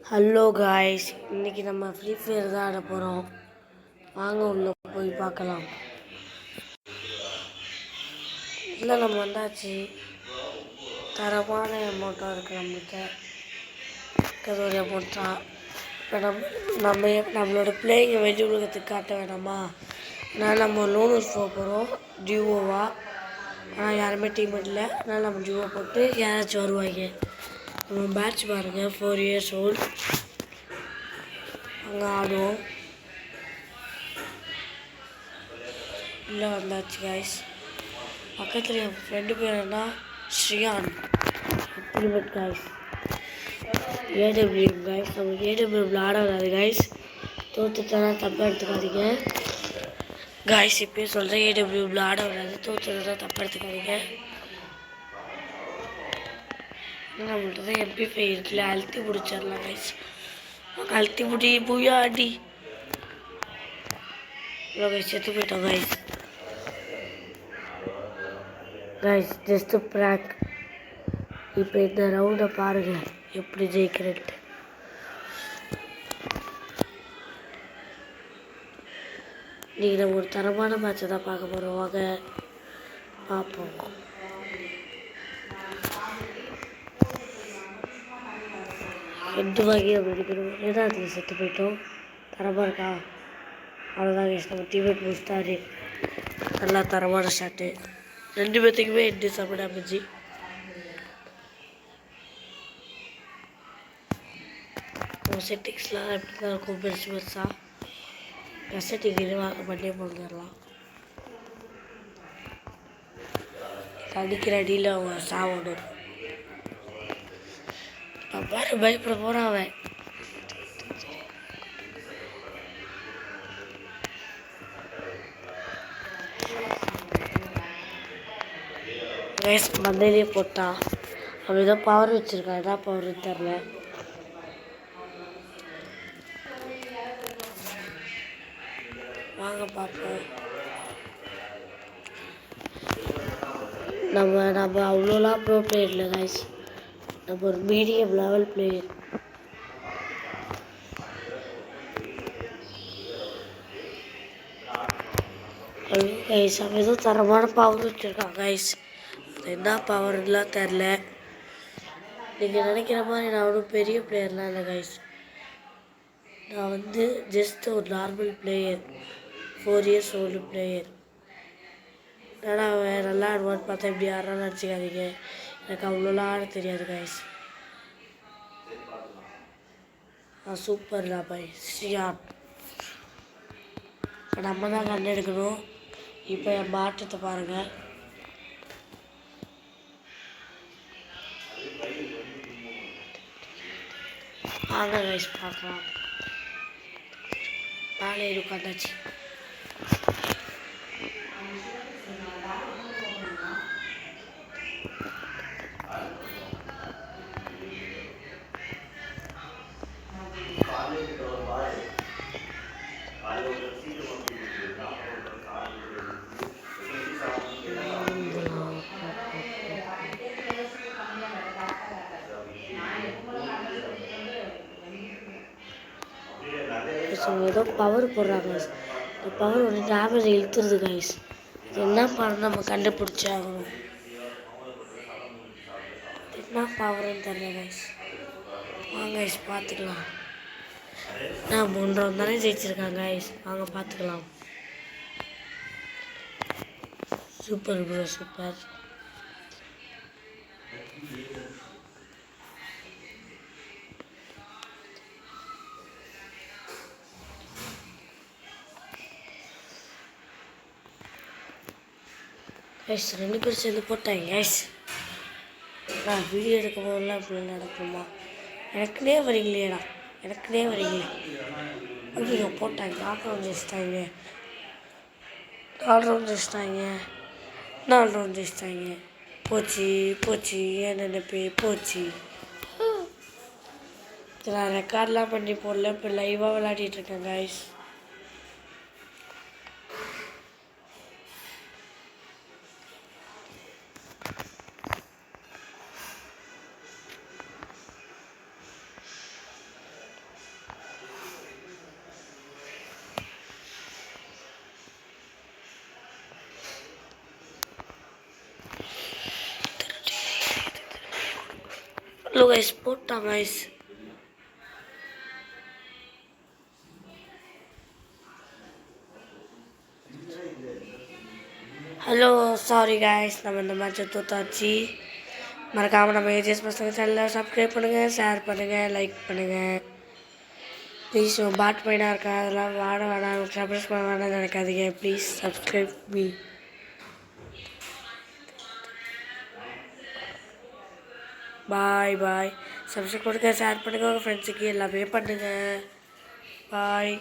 Hello guys, இன்றைக்கி நம்ம free fire தான் ஆட போகிறோம். வாங்க உள்ள போய் பார்க்கலாம். இல்லை நம்ம வந்தாச்சு. தரமான அமௌண்ட்டாக இருக்குது நம்மகிட்ட. ஒரு அமௌண்ட்டா இப்போ நம்மளோட பிளேயிங்கை வெளி உலகத்துக்கு காட்ட வேணாமா? அதனால் நம்ம லோனூர் போக போகிறோம் டியூவோவா. ஆனால் யாருமே டீம் இல்லை. அதனால் நம்ம டியூவோ போட்டு யாராச்சும் வருவாங்க. நம்ம பேட்ச் பாருங்கள், 4 years old. அங்கே ஆடுவோம். இல்லை வந்தாச்சு காய்ஸ். பக்கத்தில் என் ஃப்ரெண்டு பேர் என்ன, ஸ்ரீயான். அப்ளிமெண்ட் guys, AW guys. நம்ம ஏடபிள்யூ ஆட வராது காய்ஸ். தோற்றுட்டா தப்பாக எடுத்துக்காதீங்க காய்ஸ். இப்போயே சொல்கிறேன், ஏடபிள்யூ ஆட வராது. தோற்றுட்டா தப்பாக எடுத்துக்காதீங்க. நம்மள்ட்ட தான் MP5 இருக்குல்ல, அழுத்தி பிடிச்சிடலாம் கைஸ். அழுத்தி பிடி பூயா அடி. கைஸ் செத்து போயிட்டோம் கைஸ். Guys just prank. இப்போ இந்த ரவுண்டை பாருங்க எப்படி ஜெயிக்கிறேன்ட்டு. நீங்கள் நம்ம ஒரு தரமான மேட்சை தான் பார்க்க போகிறோம். வாங்க பார்ப்போம். ரெண்டு வகையை முடிக்கணும். ஏன்னா அதில் செத்து போயிட்டோம். தரமாக இருக்கா? அவ்வளோதான் கேஸ். நம்ம டீமேட் முடிச்சிட்டாரு. நல்லா தரமான ஷாட்டு. 2 பேர்த்துக்குமே 8 செம்ம டேமேஜ். செட்டிங்ஸ்லாம் எப்படி தான் இருக்கும் பெருசாக. செட்டிங் இது வாங்க பண்ணே போந்துடலாம். அடிக்கிற அடியில் அவங்க சாவணும். பாரு பயப்பட போகிறான் அவன். கேஸ் மந்தையிலே போட்டான். அவன் ஏதோ பவர் வச்சுருக்கான். என்ன பவர் தெரில. வாங்க பார்ப்போம். நம்ம அவ்வளோலாம் ப்ரோ பிளேயர் இல்லை கைஸ். நம்ம ஒரு மீடியம் லெவல் பிளேயர். கைஸ் அவன் ஏதோ தரமான பவர் வச்சுருக்கான் கைஸ். அது என்ன பவர்லாம் தெரில. நீங்கள் நினைக்கிற மாதிரி நான் ஒன்றும் பெரிய பிளேயர்லாம் இல்லை கைஸ். நான் ஜஸ்ட் ஒரு normal player, 4 years old player. ஆனால் அவன் நல்லா ஆடுவான்னு பார்த்தா இப்படி ஆடுறான்னு நினச்சிக்காதீங்க. எனக்கு அவ்வளோலாம் ஆட தெரியாது கைஸ். சூப்பர் தான் பாய் ஸ்ரீயான். இப்போ நம்ம தான் கண் எடுக்கணும். இப்போ என் மாற்றத்தை பாருங்கள். வாங்க கைஸ் பார்க்கலாம். மேலே உட்காந்தாச்சு. ஏதோ பவர் போடுறாங்க. இந்த பவர் வந்து டேமேஜ் இழுத்துருது கைஸ். இது என்ன பவர் நம்ம கண்டுபிடிச்சி ஆகணும். என்ன பவர்னு தெரியல கைஸ். வாங்க கைஸ் பார்த்துக்கலாம். நான் 3 ரவுண்ட் தானே ஜெயிச்சிருக்காங்க கைஸ். வாங்க பார்த்துக்கலாம். Super bro super. கைஸ் 2 பேர் சேர்ந்து போட்டாங்க கைஸ். நான் வீடியோ எடுக்கும் போதெல்லாம் இப்படி நடக்குமா? எனக்குனே வரீங்களேடா, எனக்குனே வரீங்களே. அப்படிங்க போட்டாங்க. 4 ரவுண்ட் ஜெயிச்சிட்டாங்க. 4 ரவுண்ட் ஜெயிச்சிட்டாங்க. 4 ரவுண்ட் ஜெயிச்சிட்டாங்க. போச்சு போச்சு என் நினைப்பே போச்சு. நான் ரெக்கார்ட்லாம் பண்ணி போடல. இப்போ லைவாக விளையாடிட்டுருக்கேன் கைஸ். ஹலோ கைஸ் போட்டான் கைஸ். ஹலோ சாரி கைஸ், நம்ம இந்த மேட்சை தோத்தாச்சு. மறக்காமல் நம்ம ஏஜிஎஸ் பசங்க சேனலில் சப்ஸ்கிரைப் பண்ணுங்கள், ஷேர் பண்ணுங்கள், லைக் பண்ணுங்கள். ப்ளீஸ் பாட் பையனாக இருக்கா அதெல்லாம் வேணாம் சப்ஸ்கிரைப் பண்ண வேணாம்னு நினைக்காதீங்க. Please subscribe me. Bye bye. Subscribe பண்ணுங்கள், ஷேர் பண்ணுங்கள், உங்கள் ஃப்ரெண்ட்ஸுக்கு எல்லாமே பண்ணுங்கள். பாய்.